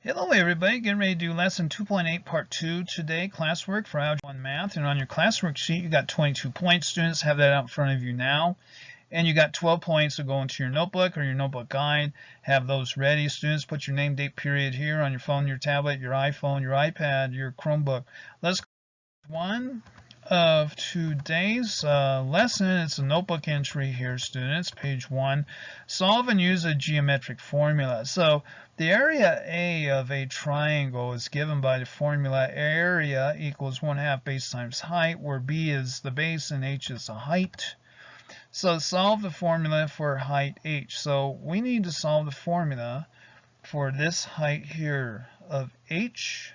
Hello everybody, getting ready to do lesson 2.8 part 2 today, classwork for Algebra 1 Math. And on your classwork sheet you got 22 points. Students have that out in front of you now. And you got 12 points to go into your notebook or your notebook guide. Have those ready. Students, put your name, date, period here on your phone, your tablet, your iPhone, your iPad, your Chromebook. Let's go with one of today's lesson. It's a notebook entry here, students, page 1. Solve and use a geometric formula. So the area A of a triangle is given by the formula area equals 1/2 base times height, where B is the base and H is the height. So solve the formula for height H. So we need to solve the formula for this height here of H.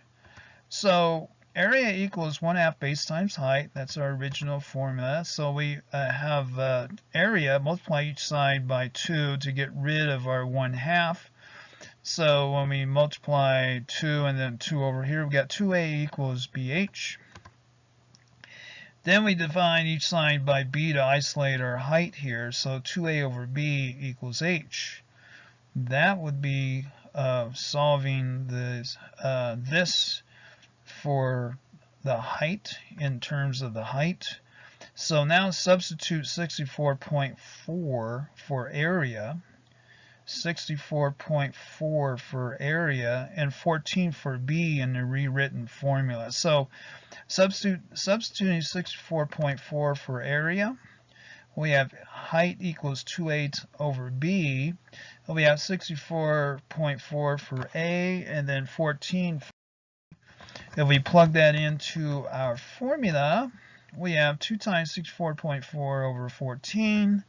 So area equals 1/2 base times height. That's our original formula. So we have area, multiply each side by 2 to get rid of our 1/2. So when we multiply 2 and then 2 over here, we got 2a equals bh. Then we divide each side by b to isolate our height here. So 2a over b equals h. That would be solving this for the height in terms of the height. So now substitute 64.4 for area, 64.4 for area, and 14 for B in the rewritten formula. So substituting 64.4 for area, we have height equals 2/8 over B. We have 64.4 for A, and then 14 for B. If we plug that into our formula, we have 2 times 64.4 over 14.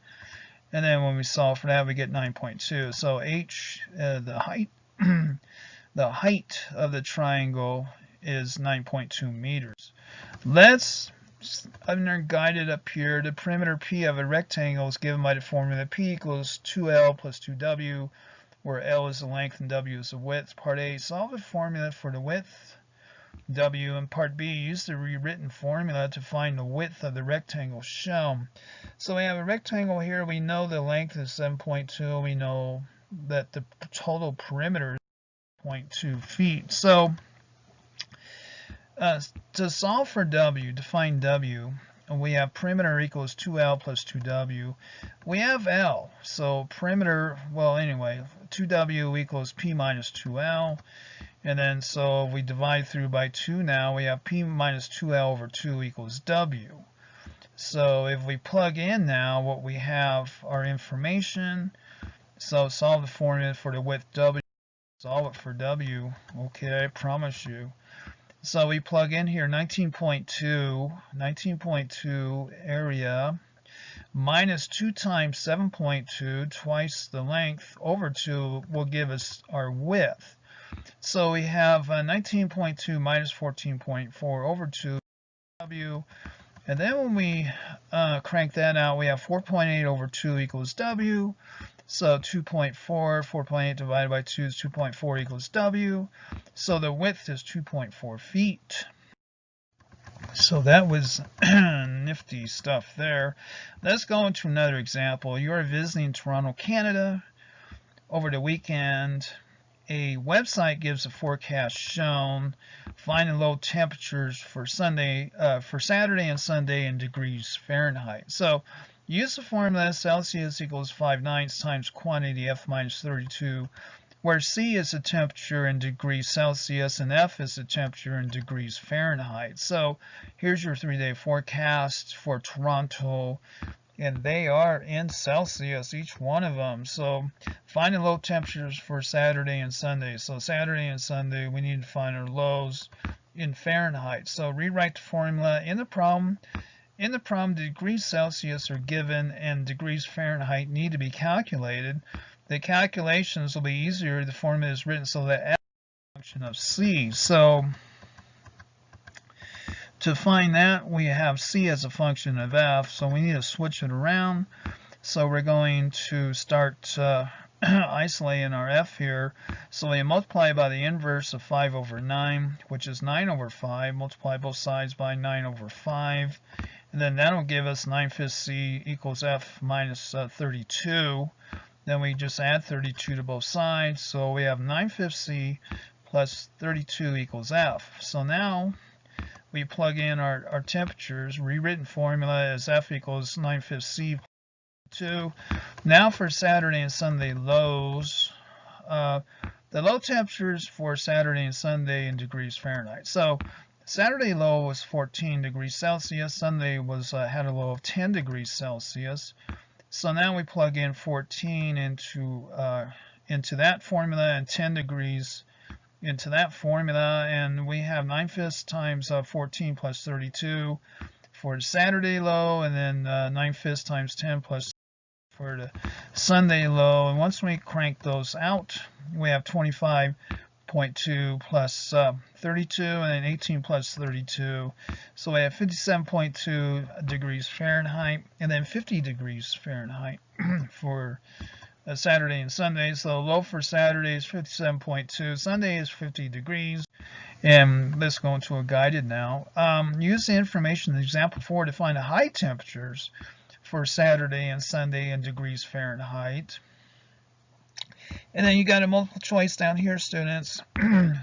And then when we solve for that, we get 9.2. So H, the height, the height of the triangle is 9.2 meters. Let's, under guided up here, the perimeter P of a rectangle is given by the formula P equals 2L plus 2W, where L is the length and W is the width. Part A, solve the formula for the width, W, and part B, use the rewritten formula to find the width of the rectangle shown. So we have a rectangle here. We know the length is 7.2. We know that the total perimeter is 0.2 feet. So to solve for W, to find W, we have perimeter equals 2L plus 2W. We have L. So perimeter, well, anyway, 2W equals P minus 2L. And then so if we divide through by 2 now, we have P minus 2L over 2 equals W. So if we plug in now what we have, our information, so solve the formula for the width W, solve it for W, okay, I promise you. So we plug in here 19.2 area minus 2 times 7.2, twice the length, over 2 will give us our width. So we have 19.2 minus 14.4 over 2 W. And then when we crank that out, we have 4.8 over 2 equals W. So 4.8 divided by 2 is 2.4 equals W. So the width is 2.4 feet. So that was nifty stuff there. Let's go into another example. You are visiting Toronto, Canada over the weekend. A website gives a forecast shown. Find the low temperatures for Saturday and Sunday in degrees Fahrenheit. So use the formula Celsius equals 5/9 times quantity F minus 32, where C is the temperature in degrees Celsius and F is the temperature in degrees Fahrenheit. So here's your 3-day forecast for Toronto. And they are in Celsius, each one of them. So find the low temperatures for Saturday and Sunday. So Saturday and Sunday, we need to find our lows in Fahrenheit. So rewrite the formula in the problem. In the problem, degrees Celsius are given and degrees Fahrenheit need to be calculated. The calculations will be easier. The formula is written so that F is a function of C. So to find that, we have C as a function of F, so we need to switch it around. So we're going to start isolating our F here. So we multiply by the inverse of 5 over 9, which is 9 over 5. Multiply both sides by 9 over 5. And then that'll give us 9/5 C equals F minus 32. Then we just add 32 to both sides. So we have 9/5 C plus 32 equals F. So now we plug in our temperatures. Rewritten formula is F equals 9/5 C 2. Now for Saturday and Sunday lows. The low temperatures for Saturday and Sunday in degrees Fahrenheit. So Saturday low was 14 degrees Celsius. Sunday was had a low of 10 degrees Celsius. So now we plug in 14 into that formula and 10 degrees into that formula, and we have 9/5 times 14 plus 32 for the Saturday low, and then 9/5 times 10 plus for the Sunday low. And once we crank those out, we have 25.2 plus 32, and then 18 plus 32. So we have 57.2 degrees Fahrenheit, and then 50 degrees Fahrenheit for Saturday and Sunday. So low for Saturday is 57.2, Sunday is 50 degrees. And let's go into a guided now. Use the information in example 4 to find the high temperatures for Saturday and Sunday in degrees Fahrenheit. And then you got a multiple choice down here, students.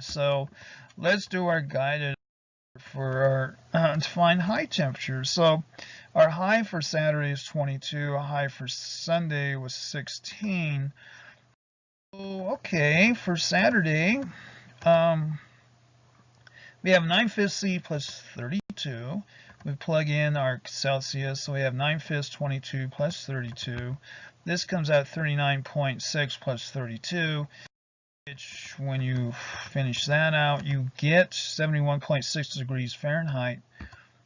So let's do our guided for our to find high temperatures. So our high for Saturday is 22, our high for Sunday was 16. Okay, for Saturday, we have 9/5 C plus 32. We plug in our Celsius, so we have 9/5 22 plus 32. This comes out 39.6 plus 32, which when you finish that out, you get 71.6 degrees Fahrenheit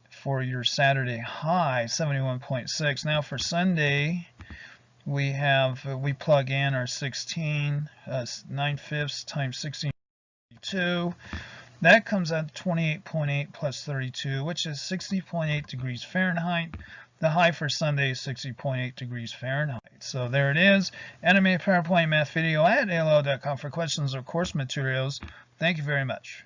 for your Saturday high, 71.6. Now for Sunday, we plug in our 16, 9/5 times 16, 32. That comes out 28.8 plus 32, which is 60.8 degrees Fahrenheit. The high for Sunday is 60.8 degrees Fahrenheit. So there it is. Animated PowerPoint math video at AOL.com for questions or course materials. Thank you very much.